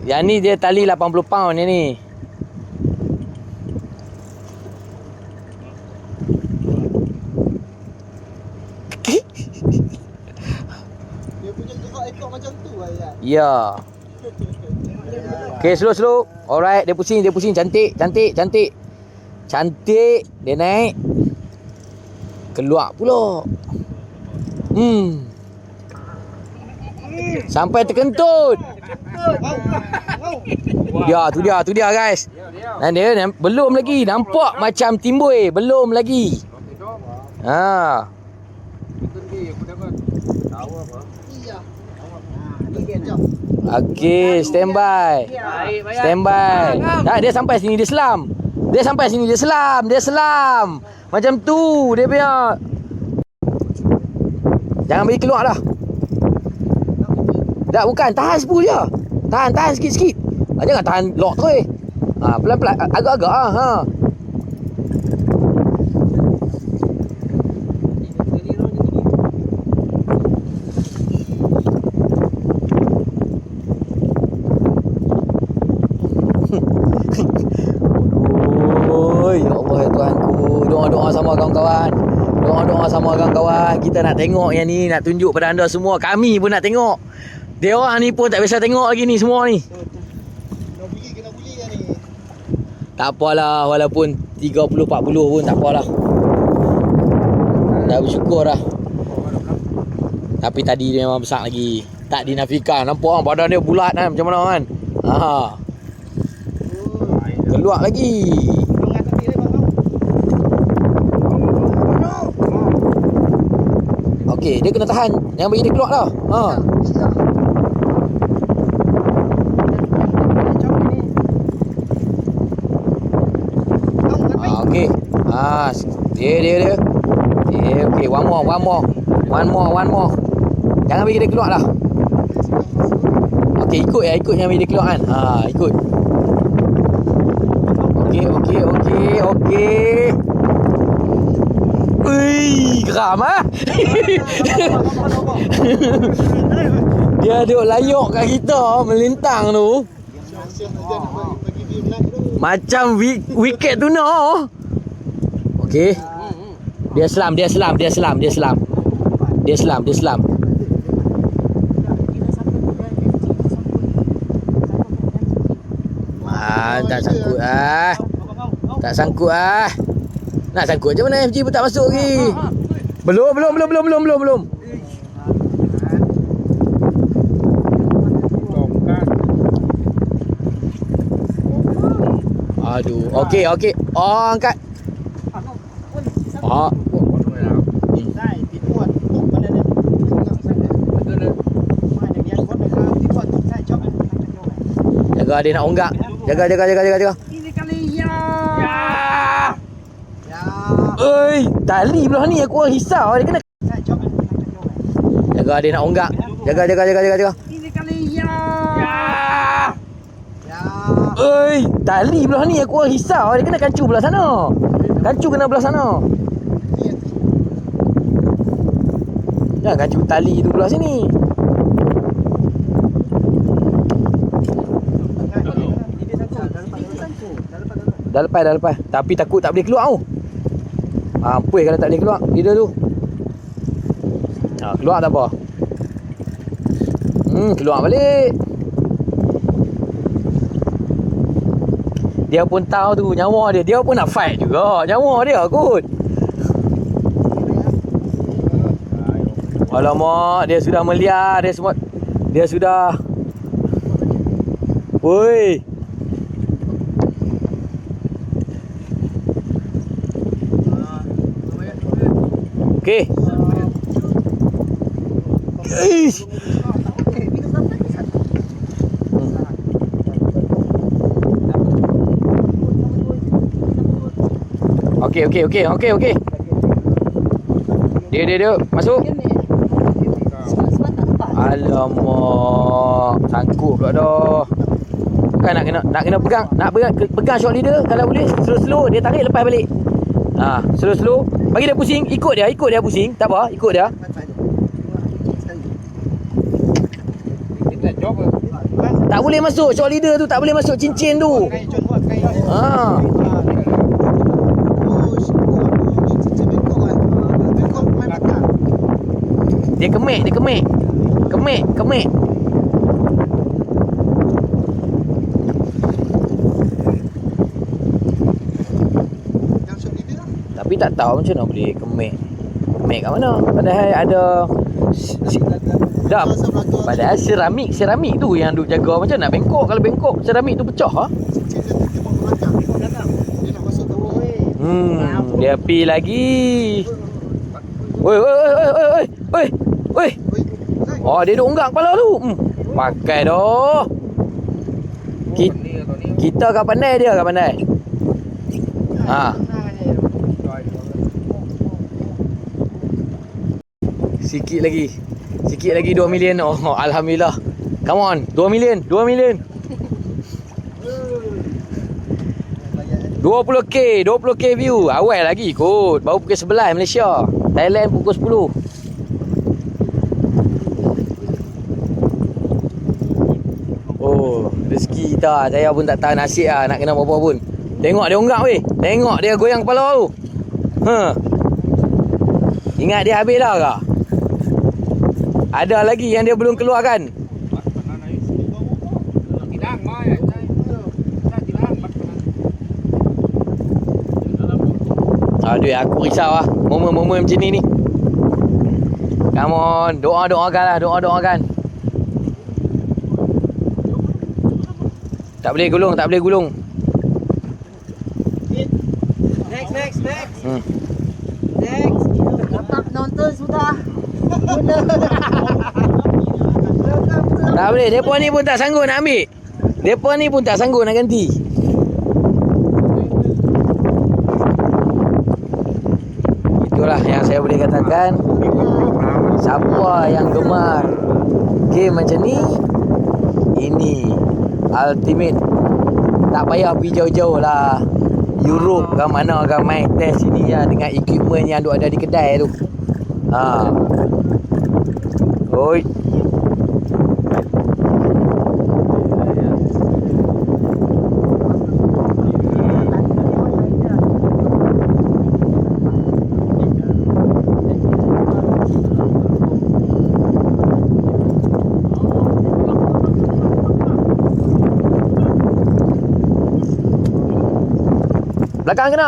Yang ni dia tali 80 pound yang ni. Dia punya ekor macam tu ayat. Ya. Okay, slow. Alright, dia pusing. Cantik. Cantik. Dia naik. Keluar pula. Sampai terkentut. Ya, tu dia guys. Dan dia belum lagi. Nampak macam timbul. Belum lagi. Okey, standby. Dia sampai sini dia selam. Dia selam. Macam tu dia punya. Jangan bagi keluar dah. Tak, bukan. Tahan spool je. Tahan sikit-sikit. Jangan tahan lock terus. Pelan-pelan. Agak-agak lah. Ya Allah ya Tuhanku. Doa-doa sama kawan-kawan. Kita nak tengok yang ni. Nak tunjuk pada anda semua. Kami pun nak tengok. Dia orang ni pun tak biasa tengok lagi ni semua ni. Kena buli kan ni. Tak apalah, walaupun 30-40 pun tak apalah. Dah bersyukur dah. Tapi tadi dia memang besar lagi. Tak dinafikan. Nampak kan badan dia bulat kan macam mana kan. Keluar lagi. Okey, dia kena tahan. Jangan bagi dia keluar dah. Okey. Dia. Okey, one more. Jangan bagi dia keluar dah. Okey, ikut jangan bagi dia keluar kan. Ikut. Okey. Ui, geram ah. Dia duk layuk kat kita melintang tu. Macam wiket tuna. Okey. Dia selam. Tak sangkut. Nak sangkut je mana FG pun tak masuk lagi. Belum. Aduh. Okey. Oh, angkat. Jaga dia nak unggak. Jaga. Ini kali ya. Oi, tali belah ni aku orang risau dia kena. Jaga dia nak unggak. Jaga. Ini kali ya. Oi, tali belah ni aku risau. Dia kena kancu belah sana. Kancu kena belah sana. Jangan kancu tali tu belah sini. Dah lepas. Tapi takut tak boleh keluar tau. Ampun kalau tak boleh keluar leader tu. Keluar tak apa. Keluar balik. Dia pun tahu tu nyawa dia. Dia pun nak fight juga. Nyawa dia kot. Alamak, dia sudah meliar. Dia sudah. Woi. Okey. Ish. Okey. Dia masuk. Alamak, sangkut pula dah. Kan nak kena pegang shot leader kalau boleh slow dia tarik lepas balik. Slow bagi dia pusing, ikut dia pusing, tak apa, ikut dia. Tak boleh masuk shot leader tu, tak boleh masuk cincin tu. Dia kemek. Tapi tak tahu macam mana boleh kemek. Kemek kat mana? Padahal ada padahal seramik tu yang duk jaga. Macam nak bengkok. Kalau bengkok seramik tu pecah dia pi lagi. Oi. Oh, dia duk unggak kepala tu. Pakai dah. Kita kat pandai, dia kat pandai. Sikit lagi 2 million. Oh, alhamdulillah. Come on, 2 million. 20k view. Awal lagi kot. Baru pukul 11 Malaysia. Thailand pukul 10. Oh, rezeki kita. Saya pun tak tahu nasib nak kena apa-apa pun. Tengok dia unggak weh. Tengok dia goyang kepala tu. Ingat dia habis dah ke? Ada lagi yang dia belum keluarkan. Aduh, aku risau momen-momen macam ni. Come on, doakan. Tak boleh gulung. Next. Dapat nonton sudah. Tak boleh, depa ni pun tak sanggup nak ambil. Depa ni pun tak sanggup nak ganti. Itulah yang saya boleh katakan. Siapa yang gemar game macam ni, ini ultimate. Tak payah pergi jauh-jauh lah. Europe ke mana ke main test sini ya, dengan equipment yang ada di kedai tu. Oi.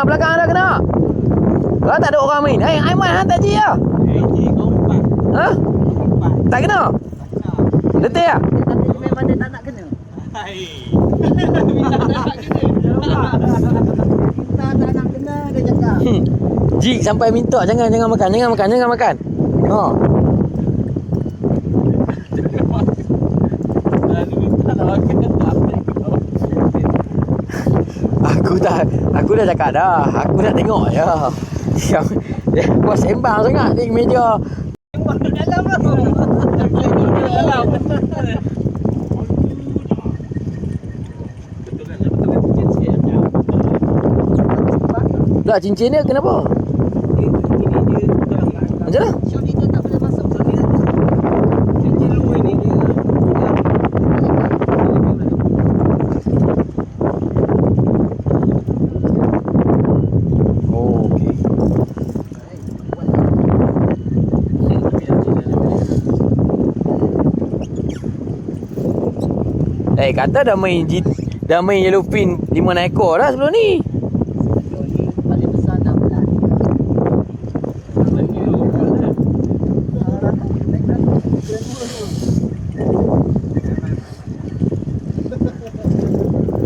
Belakang dah kena. Kalau tak ada orang main. Aiman hantar je ya. Tak kena. Letih ah. Tapi memang dia tak nak kena. Tak nak kena dia cakap. Jik sampai minta jangan makan. Aku dah cakap dah. Aku nak tengok je. Dia buat sembang sangat di meja. Tak, cincin dia kenapa? Ini dia Macam mana? Shot itu tak boleh masuk. cincin lu ini dia. Oh, okey. Kata dah main yellowfin 5 ekor dah sebelum ni. Paling besar 16.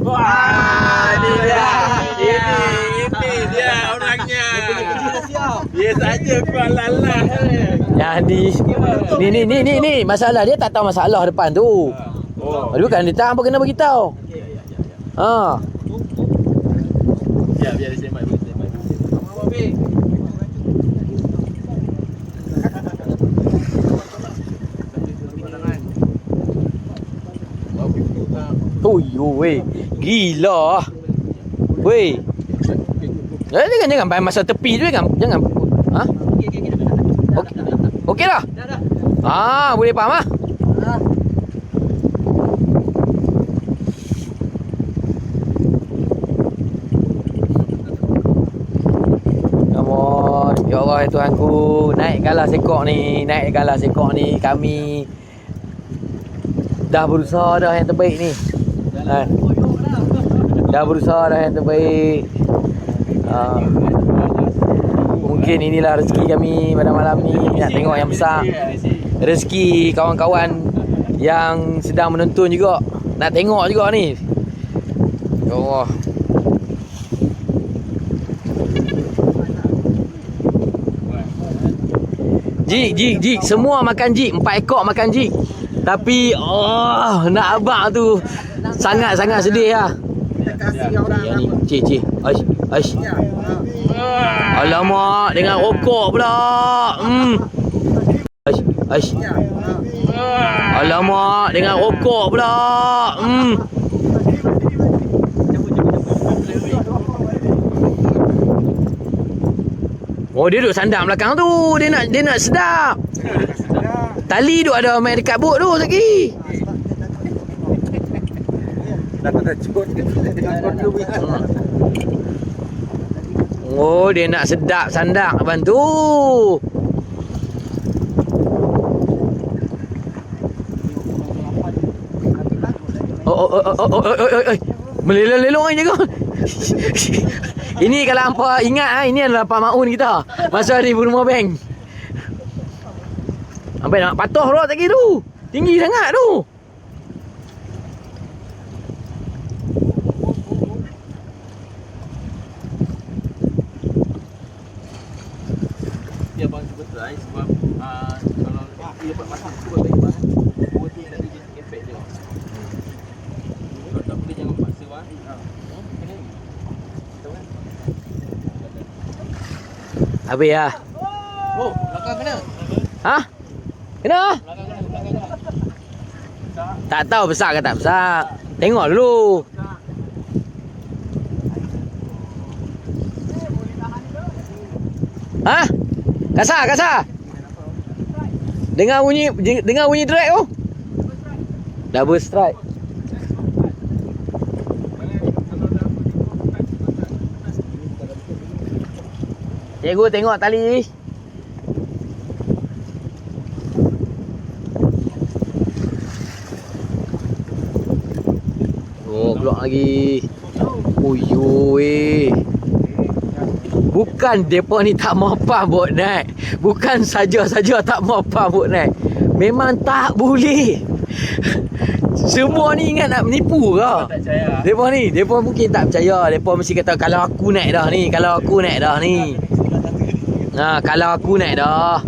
Wah, ini dia. Ini dia orangnya. Dia saja kuat lalah. Yang ni masalah dia tak tahu masalah depan tu. Oh. Dia bukan dia tak apa kena beritahu. Ha. Biar dia sembang. Oh yo weh. Gila. Weh. Jangan main masa tepi tu jangan. Ha? Okey dah. Ah, boleh faham ah. Ya Allah ya Tuhanku, naikkanlah sekok ni, kami dah berusaha dah yang terbaik ni. Dah berusaha dah yang terbaik. Mungkin inilah rezeki kami pada malam ni, nak tengok yang besar. Rezeki kawan-kawan yang sedang menonton juga, nak tengok juga ni. Ya Allah. Jik, semua makan jik, 4 ekor makan jik. Tapi nak abang tu sangat-sangat sedih lah. Ya ni, cik. Aish. Alamak, dengan rokok pula. Aish. Alamak, dengan rokok pula. Oh, dia duduk sandang belakang tu. Dia nak sedap. Tali duk ada main dekat bot tu lagi. Oh, dia nak sedap sandang abang tu. Oh. Melelong-lelong aja kau. Ini kalau hampa ingat ini adalah Pak Maun kita masa di Burma Bank. Sampai nak patuh roh lagi tu. Tinggi sangat tu. Dia bang cuba try sebab kalau dia buat masak cuba baik bang. Dua tu tadi dia efek dia. Kalau tak boleh jangan paksa bang. Habis lah. Oh, belakang kena. Ha? Kena? Belakang kena. Tak tahu besar ke tak besar. Tengok dulu. Ha? Kasar. Dengar bunyi drag tu. Double strike. Cikgu tengok tali. Oh, keluar lagi. Oh, weh. Bukan depa ni tak mampu buat naik. Bukan saja-saja tak mampu buat naik. Memang tak boleh. Semua ni ingat nak menipu ke? Tak percaya. Depa mungkin tak percaya. Depa mesti kata kalau aku naik dah ni. Nah, kalau aku naik dah.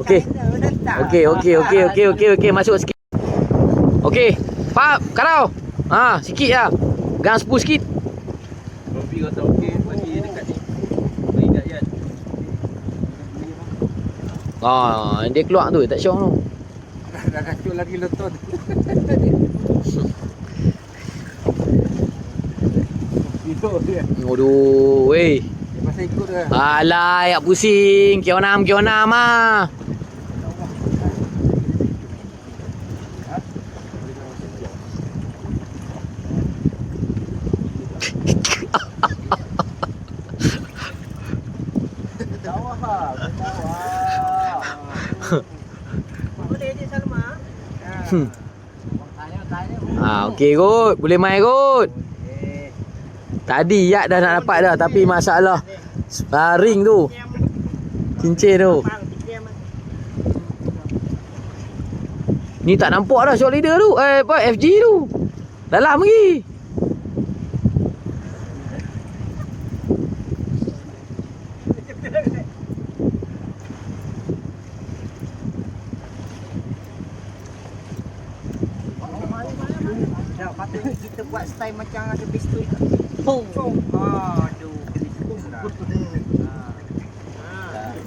Okey. Masuk sikit. Okey. Pak, kalau. Sikit lah. Gang 10 sikit. Robi kata okey, bagi dekat ni. Bagi kat Yan. Dia keluar tu, tak syok tu. Dah kacau lagi leton. Itu dia. Aduh, weh. Pasal ikut dia. Alah, yak pusing. Kionam ah. Okey kot. Boleh main kot. Tadi yak dah nak dapat dah. Tapi masalah ring tu. Cincin tu. Ni tak nampak dah shot leader tu. FG tu. Dalam lagi. Kita buat style macam ada pistol. Boom. Aduh,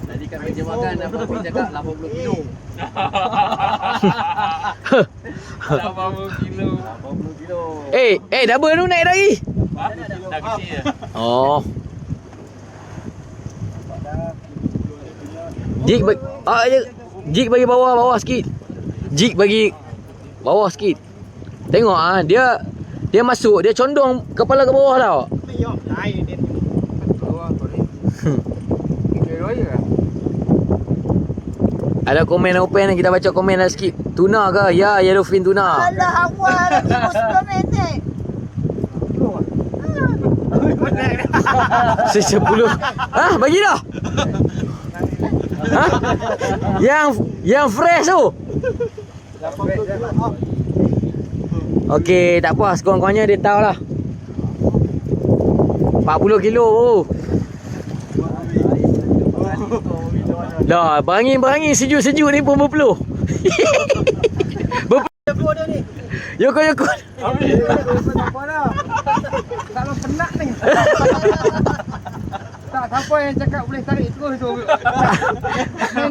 Tadi kat meja makan Abang cakap 80 kilo. 80 kilo. 80 kilo. Double tu naik lagi. Dah kecil. Oh. Jig bagi bawah sikit. Jig bagi bawah sikit. Tengok dia masuk, dia condong kepala ke bawah tau. Ada komen open, kita baca komen dah sikit. Tuna ke? Ya, yellowfin tuna. alah awal lagi 10 minit. 10. Bagi dah. Yang fresh tu. Okey, tak apa. Sekurang-kurangnya dia tahu lah. 40 kilo tu. Dah, berangin sejuk-sejuk ni pun berpeluh. Yoko. Kalau penat ni. Tak, siapa yang cakap boleh tarik terus tu.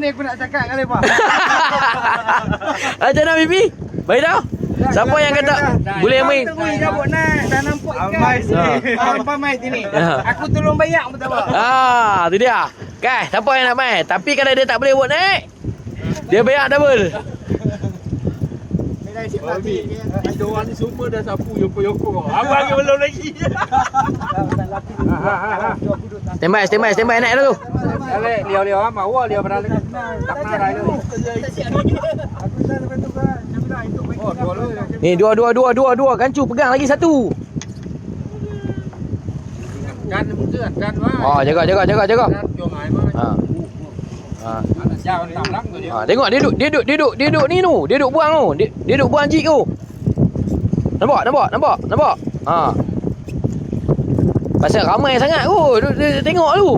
Ni aku nak cakap dengan lepas. Macam mana Bibi? Baik dah? Siapa yang kata boleh main? Jabut nak, dah nampak ikan. Abang mai sini. Aku tolong bayar betul tak? Tu dia. Kan, siapa yang nak main? Tapi kalau dia tak boleh buat naik, dia bayar double. Diorang ni semua dah sapu yoko-yoko. Abang ni belum lagi. Standby naik dah tu. Alek, liau mau liau pernah tak pernah rai tu. Aku dah lepas tu kan. Oh, Ni dua kancu pegang lagi satu. Kan muka kan wah. Oh, jaga. Kan jomai mah. Anak siapa tak lang tu dia. Tengok dia duduk ni tu. Dia duduk buang tu. Dia duduk buang jig tu. Nampak? Pasal ramai sangat tu. Dia tengok tu.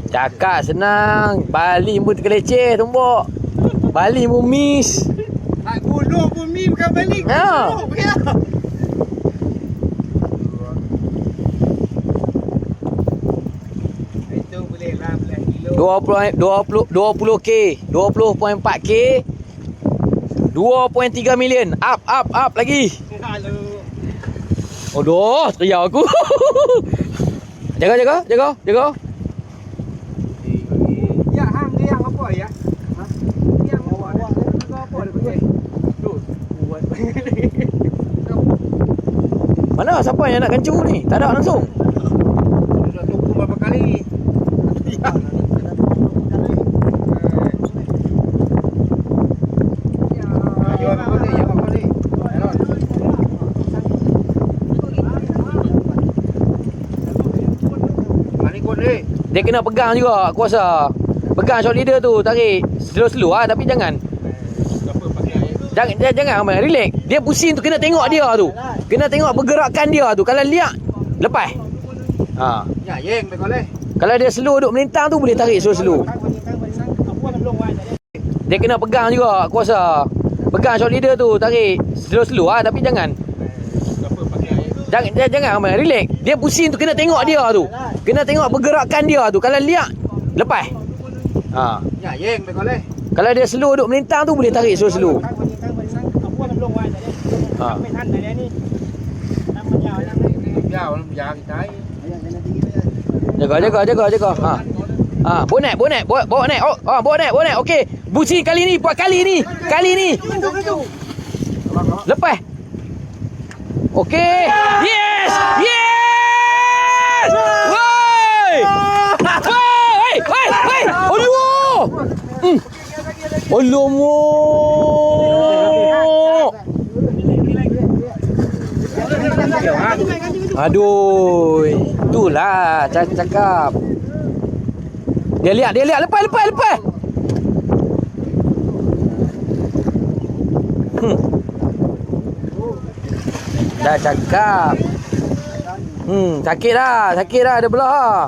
Cakap senang. Bali pun terkeleceh tumbuk. Bali pun miss. Gulung pun mi bukan balik. Itu boleh lah 11 kilo. 20K 20.4K 2.3 million. Up lagi. Aduh, teriak aku. Jaga. Ya, hang dia yang apa ya? Ha? Yang awak apa dia pakai? Tu. Buat. Mana siapa yang nak kencu ni? Tak ada langsung. Sudah tunggu berapa kali? Dia kena pegang juga, aku rasa. Pegang shot leader tu, tarik slow lah, tapi jangan relax. Dia pusing tu, kena tengok dia tu. Kena tengok pergerakan dia tu. Kalau liak, lepas. Ya, yeng boleh. Kalau dia slow duk melintang tu, boleh tarik slow. Dia kena pegang juga, aku rasa. Pegang shot leader tu, tarik slow lah, tapi jangan Jangan Amal, relax. Dia pusing tu kena tengok dia tu. Kena tengok pergerakan dia tu. Kalau liak, lepas. Ha. Ya, yeng baik boleh. Kalau dia slow duk melintang tu boleh tarik slow. Ha. Yang kita. Jaga. Ha. Ha, bonet. Bawa net. Oh, bawa net. Okey. Pusing kali ni, buat kali ni. Lepas. Okey. Yes! Woi! Allah! Alamak! Aduh. Itulah cakap. Dia lihat. Lepas. Dah cakap. Sakit dah ada belah.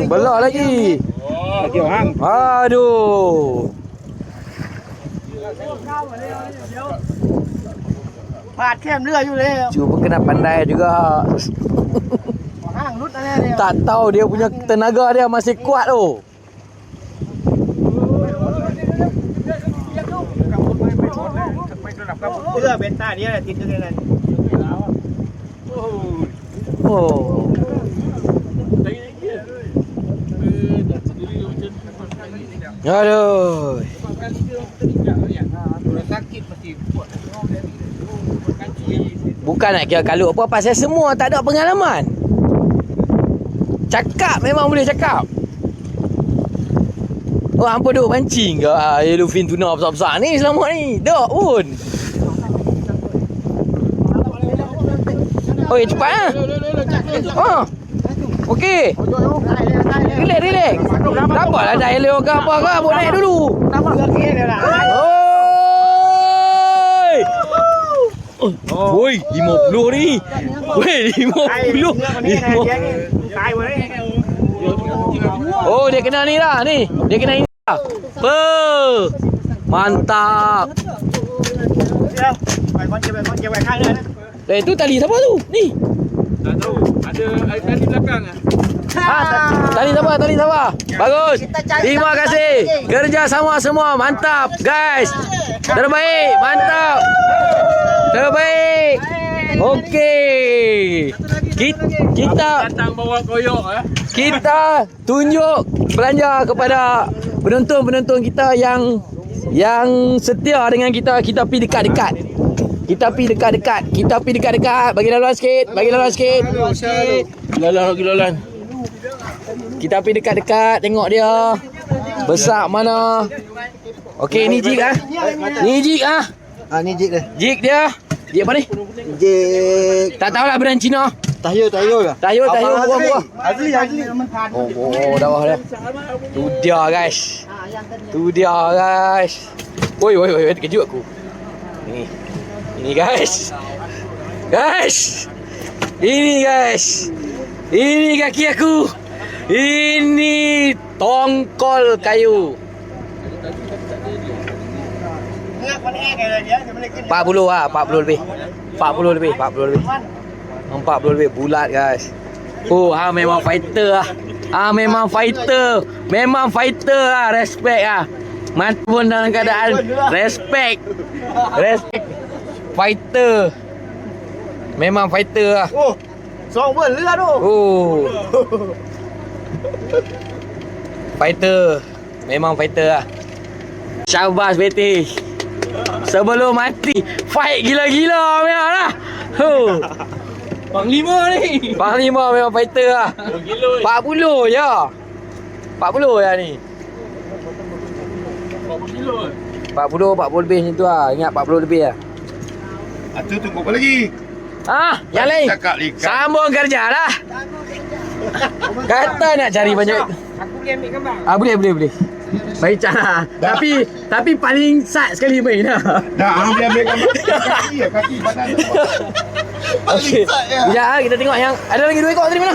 Belah lagi. Aduh. Phạt thêm nữa như thế. Cuba kena pandai juga. Hang lút này. Tak tahu dia punya tenaga dia masih kuat tu. Bây giờ bên ta đi là tin cái này. Oh. Aduh. Sakit mesti kuat. Bukan nak kira kalut apa pasal semua tak ada pengalaman. Cakap memang boleh cakap. Oh, hampa duk pancing ke yellowfin tuna besar-besar ni selama ni? Tak pun. Oi, cepat ah. Oh. Okey. Relax. Tak apalah dah hello ke apa ke, buat naik dulu. Oi, 50 ni. Weh, 50. Oh, dia kena ni lah ni. Dia kena ni lah. Mantap. Itu tali siapa tu? Ni. Tak tahu. Ada tali belakang ah. Tali siapa? Bagus. Terima kasih. Kerja sama semua. Mantap, guys. Terbaik. Mantap. Terbaik. Okey. Kita Datang bawa koyok kita tunjuk belanja kepada penonton-penonton kita yang setia dengan kita. Kita pergi dekat-dekat. Bagi laluan sikit. Laluan. Kita pergi dekat-dekat tengok dia besar mana. Okey, ni jig ah. Ni jig dia. Jig dia. Jig apa ni? Jig. Tak tahulah brand Cina. Tayo lah. Tayo buah. Asli. Oh, bawah dia. Tu dia guys. Oi, terkejut aku. Ini guys. Ini kaki aku. Ini tongkol kayu. 40 lah, 40 lebih. 40 lebih bulat guys. Oh, memang fighter lah. Memang fighter lah, respect lah. Mantap pun dalam keadaan respect. Fighter. Memang fighter lah. Oh, song pun lila tu. Oh. Fighter. Memang fighter lah. Syabas Betty. Sebelum mati fight gila-gila memang lah. Panglima ni. Panglima memang fighter lah. 40 je. 40 je ni. 40 lebih macam tu lah. Ingat 40 lebih lah. Tu tunggu apa lagi? Yang lain Cakap ikan. sambung kerja lah. Kata nak cari banyak. Aku boleh ambil gambar. Boleh. Baik cara. Tapi paling sat sekali main lah. Dah, ambil gambar kaki badan. Okey. Sekejap kita tengok yang ada lagi 2 ekor tadi mana?